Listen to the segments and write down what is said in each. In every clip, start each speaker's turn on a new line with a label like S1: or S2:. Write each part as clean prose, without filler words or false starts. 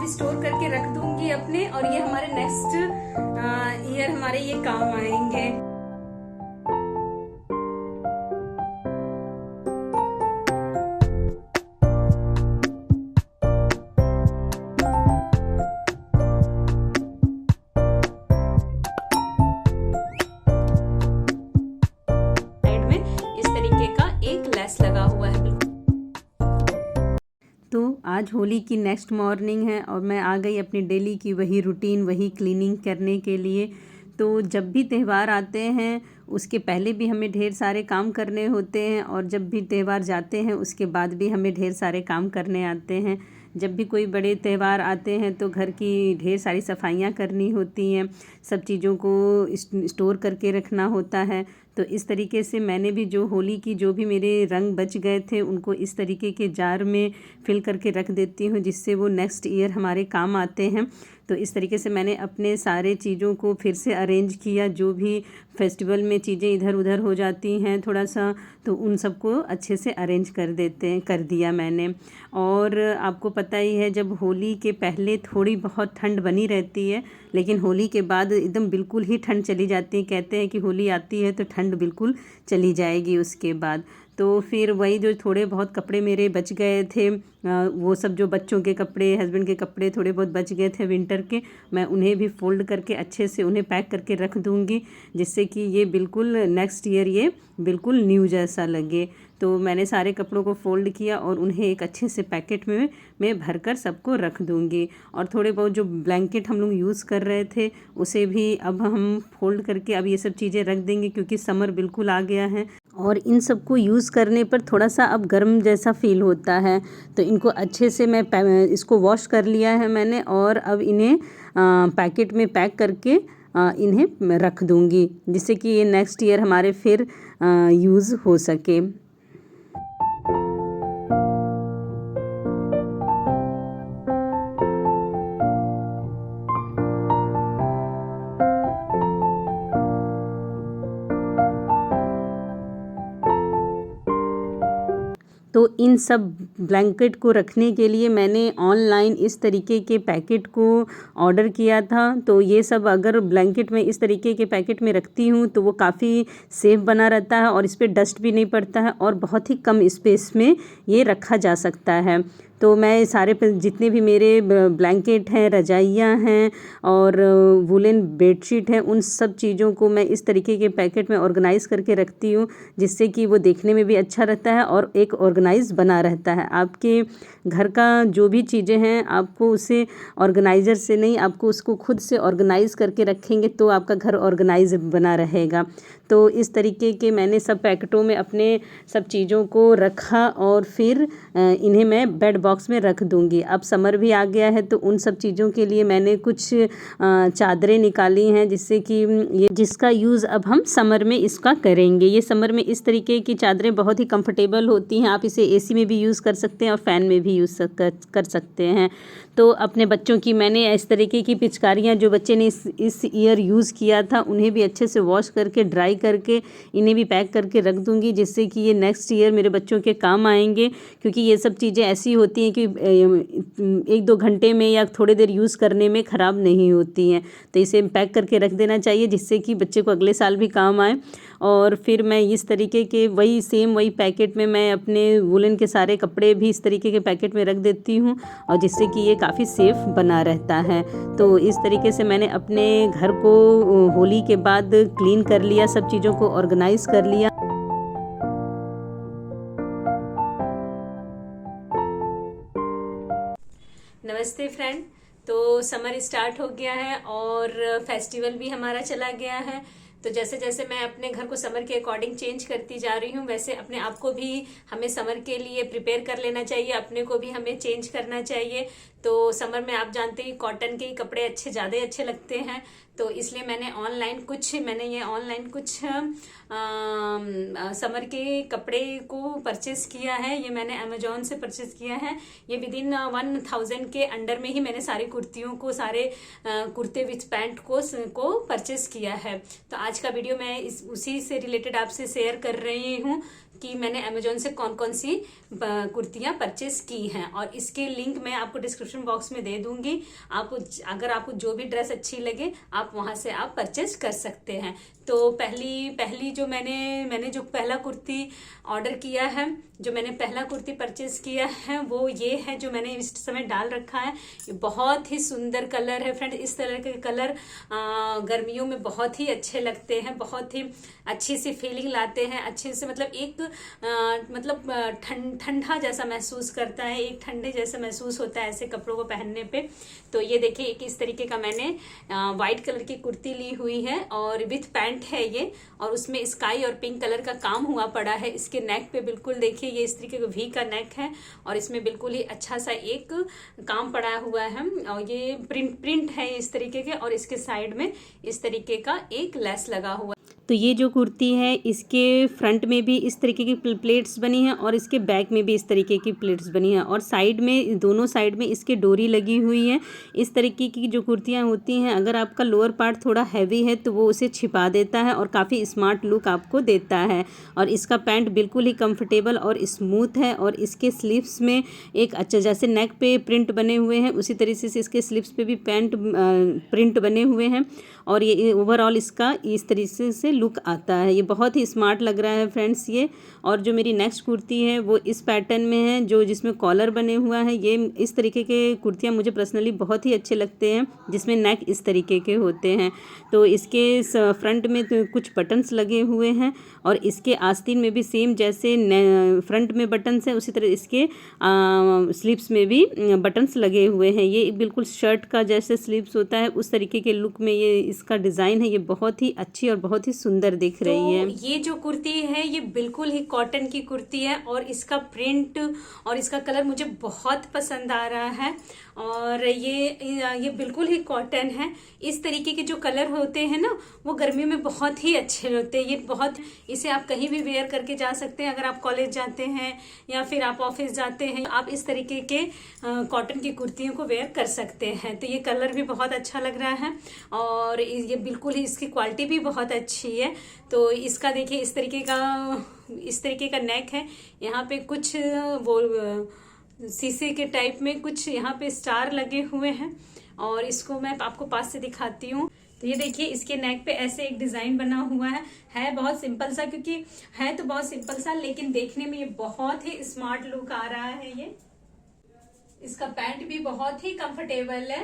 S1: काफी स्टोर करके रख दूंगी अपने, और ये हमारे नेक्स्ट ईयर हमारे ये काम आएंगे। साइड में इस तरीके का एक लेस लगा हुआ है। तो आज होली की नेक्स्ट मॉर्निंग है और मैं आ गई अपनी डेली की वही रूटीन, वही क्लीनिंग करने के लिए। तो जब भी त्यौहार आते हैं उसके पहले भी हमें ढेर सारे काम करने होते हैं, और जब भी त्यौहार जाते हैं उसके बाद भी हमें ढेर सारे काम करने आते हैं। जब भी कोई बड़े त्यौहार आते हैं तो घर की ढेर सारी सफाइयाँ करनी होती हैं, सब चीज़ों को स्टोर करके रखना होता है। तो इस तरीके से मैंने भी जो होली की जो भी मेरे रंग बच गए थे उनको इस तरीके के जार में फिल करके रख देती हूँ, जिससे वो नेक्स्ट ईयर हमारे काम आते हैं। तो इस तरीके से मैंने अपने सारे चीज़ों को फिर से अरेंज किया, जो भी फेस्टिवल में चीज़ें इधर उधर हो जाती हैं थोड़ा सा, तो उन सबको अच्छे से अरेंज कर दिया मैंने। और आपको पता ही है, जब होली के पहले थोड़ी बहुत ठंड बनी रहती है, लेकिन होली के बाद एकदम बिल्कुल ही ठंड चली जाती है। कहते हैं कि होली आती है तो ठंड बिल्कुल चली जाएगी उसके बाद। तो फिर वही जो थोड़े बहुत कपड़े मेरे बच गए थे, वो सब जो बच्चों के कपड़े, हस्बैंड के कपड़े थोड़े बहुत बच गए थे विंटर के, मैं उन्हें भी फोल्ड करके अच्छे से उन्हें पैक करके रख दूँगी, जिससे कि ये बिल्कुल नेक्स्ट ईयर ये बिल्कुल न्यू जैसा लगे। तो मैंने सारे कपड़ों को फ़ोल्ड किया और उन्हें एक अच्छे से पैकेट में मैं भरकर सबको रख दूँगी। और थोड़े बहुत जो ब्लैंकेट हम लोग यूज़ कर रहे थे उसे भी अब हम फोल्ड करके अब ये सब चीज़ें रख देंगे, क्योंकि समर बिल्कुल आ गया है और इन सबको यूज़ करने पर थोड़ा सा अब गर्म जैसा फ़ील होता है। तो इनको अच्छे से मैं इसको वॉश कर लिया है मैंने, और अब इन्हें पैकेट में पैक करके इन्हें रख दूँगी, जिससे कि ये नेक्स्ट ईयर हमारे फिर यूज़ हो सके। तो इन सब ब्लैंकेट को रखने के लिए मैंने ऑनलाइन इस तरीके के पैकेट को ऑर्डर किया था। तो ये सब अगर ब्लैंकेट में इस तरीके के पैकेट में रखती हूँ तो वो काफ़ी सेफ़ बना रहता है और इस पर डस्ट भी नहीं पड़ता है, और बहुत ही कम स्पेस में ये रखा जा सकता है। तो मैं सारे जितने भी मेरे ब्लैंकेट हैं, रजाइयाँ हैं और वुलन बेडशीट हैं, उन सब चीज़ों को मैं इस तरीके के पैकेट में ऑर्गेनाइज़ करके रखती हूँ, जिससे कि वो देखने में भी अच्छा रहता है और एक ऑर्गेनाइज़ बना रहता है। आपके घर का जो भी चीज़ें हैं आपको उसे ऑर्गेनाइज़र से नहीं, आपको उसको खुद से ऑर्गेनाइज़ करके रखेंगे तो आपका घर ऑर्गेनाइज बना रहेगा। तो इस तरीके के मैंने सब पैकेटों में अपने सब चीज़ों को रखा और फिर इन्हें मैं बेड बॉक्स में रख दूँगी। अब समर भी आ गया है तो उन सब चीज़ों के लिए मैंने कुछ चादरें निकाली हैं, जिससे कि ये जिसका यूज़ अब हम समर में इसका करेंगे। ये समर में इस तरीके की चादरें बहुत ही कंफर्टेबल होती हैं। आप इसे एसी में भी यूज़ कर सकते हैं और फ़ैन में भी यूज़ कर सकते हैं। तो अपने बच्चों की मैंने इस तरीके की पिचकारियाँ जो बच्चे ने इस ईयर यूज़ किया था उन्हें भी अच्छे से वॉश करके ड्राई करके इन्हें भी पैक करके रख दूँगी, जिससे कि ये नेक्स्ट ईयर मेरे बच्चों के काम आएंगे। क्योंकि ये सब चीज़ें ऐसी होती हैं कि 1-2 घंटे में या थोड़ी देर यूज़ करने में ख़राब नहीं होती हैं। तो इसे पैक करके रख देना चाहिए, जिससे कि बच्चे को अगले साल भी काम आए। और फिर मैं इस तरीके के वही पैकेट में मैं अपने वुलन के सारे कपड़े भी इस तरीके के पैकेट में रख देती हूँ, और जिससे कि ये काफ़ी सेफ़ बना रहता है। तो इस तरीके से मैंने अपने घर को होली के बाद क्लीन कर लिया, सब चीज़ों को ऑर्गेनाइज़ कर लिया। नमस्ते फ्रेंड। तो समर स्टार्ट हो गया है और फेस्टिवल भी हमारा चला गया है। तो जैसे जैसे मैं अपने घर को समर के अकॉर्डिंग चेंज करती जा रही हूँ, वैसे अपने आप को भी हमें समर के लिए प्रिपेयर कर लेना चाहिए, अपने को भी हमें चेंज करना चाहिए। तो समर में आप जानते हैं कॉटन के ही कपड़े ज़्यादा अच्छे लगते हैं। तो इसलिए मैंने ये ऑनलाइन कुछ समर के कपड़े को परचेस किया है। ये मैंने अमेजोन से परचेस किया है। ये विद इन 1000 के अंडर में ही मैंने सारी कुर्तियों को, सारे कुर्ते विथ पैंट को परचेस किया है। तो आज का वीडियो मैं उसी से रिलेटेड आपसे शेयर कर रही हूँ कि मैंने अमेजोन से कौन कौन सी कुर्तियाँ परचेस की हैं, और इसके लिंक मैं आपको डिस्क्रिप्शन बॉक्स में दे दूंगी। अगर आपको जो भी ड्रेस अच्छी लगे आप वहां से आप परचेस कर सकते हैं। तो पहली जो मैंने जो पहला कुर्ती ऑर्डर किया है, जो मैंने पहला कुर्ती परचेस किया है वो ये है, जो मैंने इस समय डाल रखा है। ये बहुत ही सुंदर कलर है फ्रेंड। इस तरह के कलर गर्मियों में बहुत ही अच्छे लगते हैं, बहुत ही अच्छी सी फीलिंग लाते हैं, अच्छे से मतलब एक ठंडा जैसा महसूस करता है, एक ठंडे जैसा महसूस होता है ऐसे कपड़ों को पहनने पे। तो ये देखिए, एक इस तरीके का मैंने व्हाइट कलर की कुर्ती ली हुई है और विथ पैंट है ये, और उसमें स्काई और पिंक कलर का काम हुआ पड़ा है। इसके नेक पे बिल्कुल देखिए, ये इस तरीके का वी का नेक है और इसमें बिल्कुल ही अच्छा सा एक काम पड़ा हुआ है, और ये प्रिंट है इस तरीके के, और इसके साइड में इस तरीके का एक लेस लगा हुआ। तो ये जो कुर्ती है इसके फ्रंट में भी इस तरीके की प्लेट्स बनी हैं और इसके बैक में भी इस तरीके की प्लेट्स बनी हैं, और साइड में, दोनों साइड में इसके डोरी लगी हुई है। इस तरीके की जो कुर्तियां होती हैं, अगर आपका लोअर पार्ट थोड़ा हैवी है तो वो उसे छिपा देता है और काफ़ी स्मार्ट लुक आपको देता है। और इसका पैंट बिल्कुल ही कंफर्टेबल और स्मूथ है, और इसके स्लीव्स में एक अच्छा, जैसे नेक पे प्रिंट बने हुए हैं उसी तरीके से इसके स्लीव्स पे भी प्रिंट बने हुए हैं, और ये ओवरऑल इसका इस तरीके से लुक आता है। ये बहुत ही स्मार्ट लग रहा है फ्रेंड्स ये। और जो मेरी नेक्स्ट कुर्ती है वो इस पैटर्न में है, जो जिसमें कॉलर बने हुआ है। ये इस तरीके के कुर्तियाँ मुझे पर्सनली बहुत ही अच्छे लगते हैं, जिसमें नेक इस तरीके के होते हैं। तो इसके फ्रंट में तो कुछ बटन्स लगे हुए हैं, और इसके आस्तीन में भी सेम जैसे फ्रंट में बटन्स हैं उसी तरह इसके स्लीव्स में भी बटन्स लगे हुए हैं। ये बिल्कुल शर्ट का जैसे स्लीव्स होता है उस तरीके के लुक में ये इसका डिज़ाइन है। ये बहुत ही अच्छी और बहुत ही सुंदर दिख रही है। ये जो कुर्ती है ये बिल्कुल ही कॉटन की कुर्ती है, और इसका प्रिंट और इसका कलर मुझे बहुत पसंद आ रहा है, और ये बिल्कुल ही कॉटन है। इस तरीके के जो कलर होते हैं ना वो गर्मियों में बहुत ही अच्छे होते हैं। इसे आप कहीं भी वेयर करके जा सकते हैं। अगर आप कॉलेज जाते हैं या फिर आप ऑफिस जाते हैं, आप इस तरीके के कॉटन की कुर्तियों को वेयर कर सकते हैं। तो ये कलर भी बहुत अच्छा लग रहा है, और ये बिल्कुल ही इसकी क्वालिटी भी बहुत अच्छी है। तो इसका देखिए, इस तरीके का नेक है। यहाँ पे कुछ वो शीशे के टाइप में कुछ यहाँ पे स्टार लगे हुए हैं, और इसको मैं आपको पास से दिखाती हूँ। तो ये देखिए, इसके नेक पे ऐसे एक डिजाइन बना हुआ है बहुत सिंपल सा, क्योंकि है तो बहुत सिंपल सा, लेकिन देखने में ये बहुत ही स्मार्ट लुक आ रहा है। ये इसका पैंट भी बहुत ही कंफर्टेबल है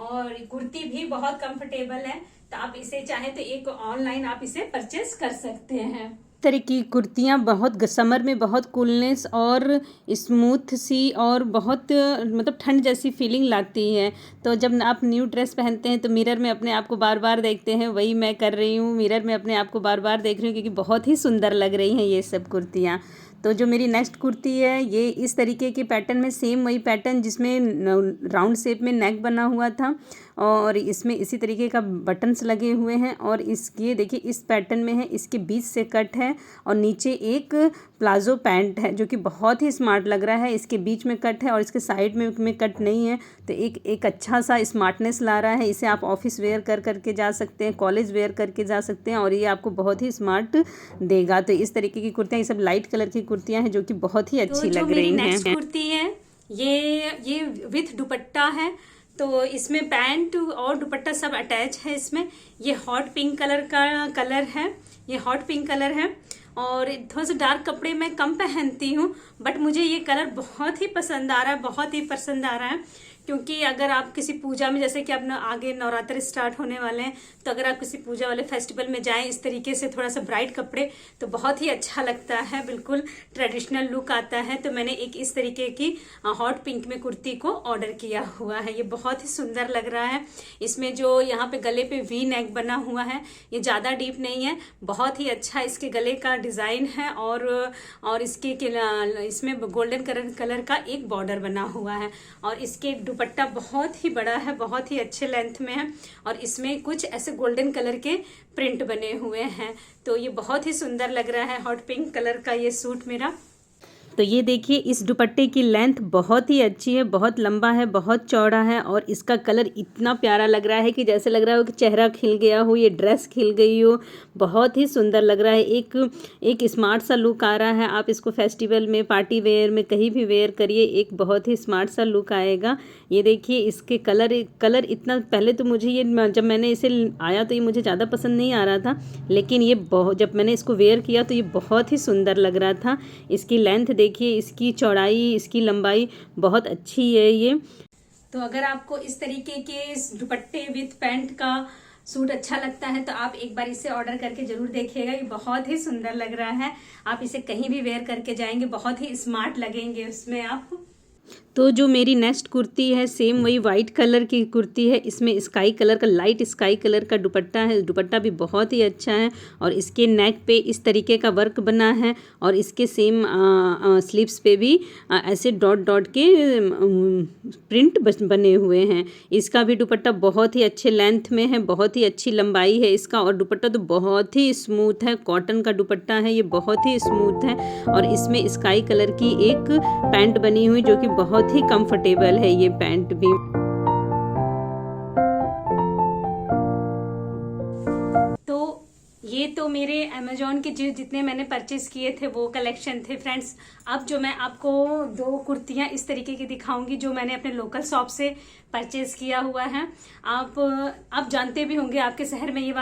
S1: और कुर्ती भी बहुत कंफर्टेबल है। तो आप इसे चाहे तो एक ऑनलाइन आप इसे परचेस कर सकते हैं। तरह की कुर्तियाँ बहुत समर में बहुत कूलनेस और स्मूथ सी और बहुत मतलब ठंड जैसी फीलिंग लाती है। तो जब आप न्यू ड्रेस पहनते हैं तो मिरर में अपने आप को बार बार देखते हैं, वही मैं कर रही हूँ। मिरर में अपने आप को बार बार देख रही हूँ, क्योंकि बहुत ही सुंदर लग रही हैं ये सब कुर्तियाँ। तो जो मेरी नेक्स्ट कुर्ती है ये इस तरीके के पैटर्न में, सेम वही पैटर्न जिसमें राउंड शेप में नेक बना हुआ था, और इसमें इसी तरीके का बटन्स लगे हुए हैं, और इसके देखिए इस पैटर्न में है, इसके बीच से कट है और नीचे एक प्लाजो पैंट है जो कि बहुत ही स्मार्ट लग रहा है। इसके बीच में कट है और इसके साइड में कट नहीं है, तो एक अच्छा सा स्मार्टनेस ला रहा है। इसे आप ऑफिस वेयर करके जा सकते हैं, कॉलेज वेयर करके जा सकते हैं, और ये आपको बहुत ही स्मार्ट देगा। तो इस तरीके की कुर्तियाँ, ये सब लाइट कलर की कुर्तियाँ हैं जो कि बहुत ही अच्छी लग रही हैं। नेक्स्ट कुर्ती है ये विथ दुपट्टा है, तो इसमें पैंट और दुपट्टा सब अटैच है। इसमें ये हॉट पिंक कलर का कलर है, ये हॉट पिंक कलर है, और थोड़ा सा डार्क कपड़े मैं कम पहनती हूँ, बट मुझे ये कलर बहुत ही पसंद आ रहा है, बहुत ही पसंद आ रहा है। क्योंकि अगर आप किसी पूजा में, जैसे कि अब आगे नवरात्र स्टार्ट होने वाले हैं, तो अगर आप किसी पूजा वाले फेस्टिवल में जाएं इस तरीके से थोड़ा सा ब्राइट कपड़े, तो बहुत ही अच्छा लगता है, बिल्कुल ट्रेडिशनल लुक आता है। तो मैंने एक इस तरीके की हॉट पिंक में कुर्ती को ऑर्डर किया हुआ है। ये बहुत ही सुंदर लग रहा है। इसमें जो यहाँ पे गले पे वी नेक बना हुआ है, ये ज़्यादा डीप नहीं है, बहुत ही अच्छा इसके गले का डिज़ाइन है, और इसमें गोल्डन कलर का एक बॉर्डर बना हुआ है, और इसके दुपट्टा बहुत ही बड़ा है, बहुत ही अच्छे लेंथ में है और इसमें कुछ ऐसे गोल्डन कलर के प्रिंट बने हुए हैं। तो ये बहुत ही सुंदर लग रहा है, हॉट पिंक कलर का ये सूट मेरा। तो ये देखिए इस दुपट्टे की लेंथ बहुत ही अच्छी है, बहुत लंबा है, बहुत चौड़ा है और इसका कलर इतना प्यारा लग रहा है कि जैसे लग रहा हो कि चेहरा खिल गया हो, ये ड्रेस खिल गई हो। बहुत ही सुंदर लग रहा है, एक स्मार्ट सा लुक आ रहा है। आप इसको फेस्टिवल में, पार्टी वेयर में कहीं भी वेयर करिए, एक बहुत ही स्मार्ट सा लुक आएगा। ये देखिए इसके कलर इतना, पहले तो मुझे ये, जब मैंने इसे आया तो ये मुझे ज़्यादा पसंद नहीं आ रहा था, लेकिन ये जब मैंने इसको वेयर किया तो ये बहुत ही सुंदर लग रहा था। इसकी लेंथ देखिए, इसकी चौड़ाई, इसकी लंबाई बहुत अच्छी है ये। तो अगर आपको इस तरीके के दुपट्टे विथ पैंट का सूट अच्छा लगता है तो आप एक बार इसे ऑर्डर करके जरूर देखिएगा। ये बहुत ही सुंदर लग रहा है, आप इसे कहीं भी वेयर करके जाएंगे, बहुत ही स्मार्ट लगेंगे उसमें आप। तो जो मेरी नेक्स्ट कुर्ती है सेम वही वाइट कलर की कुर्ती है। इसमें स्काई कलर का, लाइट स्काई कलर का दुपट्टा है। दुपट्टा भी बहुत ही अच्छा है और इसके नेक पे इस तरीके का वर्क बना है और इसके सेम स्लीव्स पे भी ऐसे डॉट डॉट के प्रिंट बने हुए हैं। इसका भी दुपट्टा बहुत ही अच्छे लेंथ में है, बहुत ही अच्छी लंबाई है इसका और दुपट्टा तो बहुत ही स्मूथ है, कॉटन का दुपट्टा है ये, बहुत ही स्मूथ है। और इसमें स्काई कलर की एक पैंट बनी हुई जो कि बहुत ही कंफर्टेबल है ये पैंट भी। तो ये तो मेरे अमेजोन के जितने मैंने परचेज किए थे वो कलेक्शन थे फ्रेंड्स। अब जो मैं आपको दो कुर्तियां इस तरीके की दिखाऊंगी जो मैंने अपने लोकल शॉप से परचेज किया हुआ है। आप जानते भी होंगे, आपके शहर में ये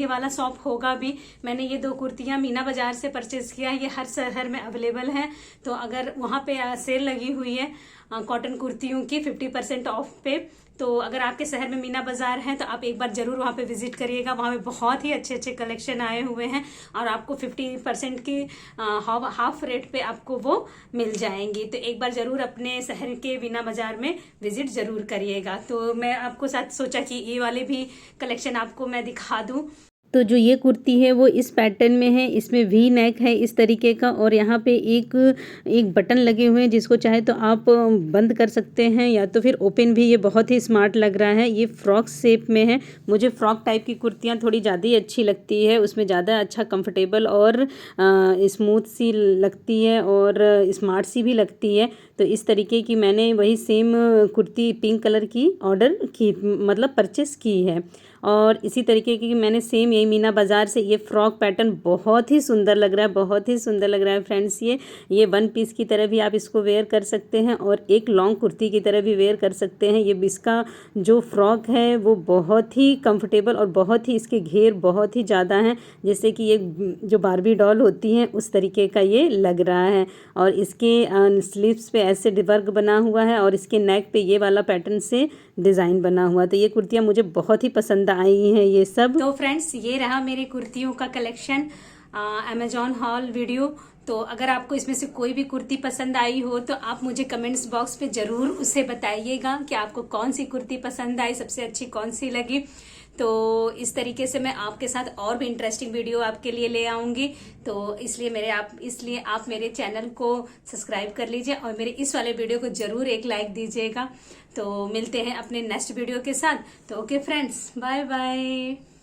S1: वाला शॉप होगा भी। मैंने ये दो कुर्तियां मीना बाजार से परचेज किया है, ये हर शहर में अवेलेबल है। तो अगर वहां पे सेल लगी हुई है कॉटन कुर्तियों की 50% ऑफ पे, तो अगर आपके शहर में मीना बाजार है तो आप एक बार जरूर वहाँ पे विजिट करिएगा। वहाँ पे बहुत ही अच्छे अच्छे कलेक्शन आए हुए हैं और आपको 50% की हाफ रेट पे आपको वो मिल जाएंगी। तो एक बार जरूर अपने शहर के मीना बाजार में विजिट जरूर करिएगा। तो मैं आपको साथ सोचा कि ये वाले भी कलेक्शन आपको मैं दिखा दूँ। तो जो ये कुर्ती है वो इस पैटर्न में है, इसमें वी नेक है इस तरीके का और यहाँ पे एक बटन लगे हुए हैं जिसको चाहे तो आप बंद कर सकते हैं या तो फिर ओपन भी। ये बहुत ही स्मार्ट लग रहा है, ये फ्रॉक शेप में है। मुझे फ्रॉक टाइप की कुर्तियाँ थोड़ी ज़्यादा ही अच्छी लगती है, उसमें ज़्यादा अच्छा कंफर्टेबल और स्मूथ सी लगती है और स्मार्ट सी भी लगती है। तो इस तरीके की मैंने वही सेम कुर्ती पिंक कलर की ऑर्डर की, मतलब परचेस की है। और इसी तरीके की मैंने सेम यही मीना बाज़ार से ये फ्रॉक पैटर्न बहुत ही सुंदर लग रहा है, बहुत ही सुंदर लग रहा है फ्रेंड्स। ये वन पीस की तरह भी आप इसको वेयर कर सकते हैं और एक लॉन्ग कुर्ती की तरह भी वेयर कर सकते हैं। ये इसका जो फ्रॉक है वो बहुत ही कंफर्टेबल और बहुत ही, इसके घेर बहुत ही ज़्यादा हैं, जैसे कि ये जो बारबी डॉल होती हैं उस तरीके का ये लग रहा है। और इसके स्लीव्स पे ऐसे वर्क बना हुआ है और इसके नेक पे ये वाला पैटर्न से डिज़ाइन बना हुआ। तो ये कुर्तियाँ मुझे बहुत ही पसंद आई हैं ये सब। तो फ्रेंड्स ये रहा मेरी कुर्तियों का कलेक्शन अमेजॉन हॉल वीडियो। तो अगर आपको इसमें से कोई भी कुर्ती पसंद आई हो तो आप मुझे कमेंट्स बॉक्स पे ज़रूर उसे बताइएगा कि आपको कौन सी कुर्ती पसंद आई, सबसे अच्छी कौन सी लगी। तो इस तरीके से मैं आपके साथ और भी इंटरेस्टिंग वीडियो आपके लिए ले आऊँगी। तो इसलिए आप मेरे चैनल को सब्सक्राइब कर लीजिए और मेरे इस वाले वीडियो को ज़रूर एक लाइक दीजिएगा। तो मिलते हैं अपने नेक्स्ट वीडियो के साथ। तो ओके फ्रेंड्स, बाय बाय।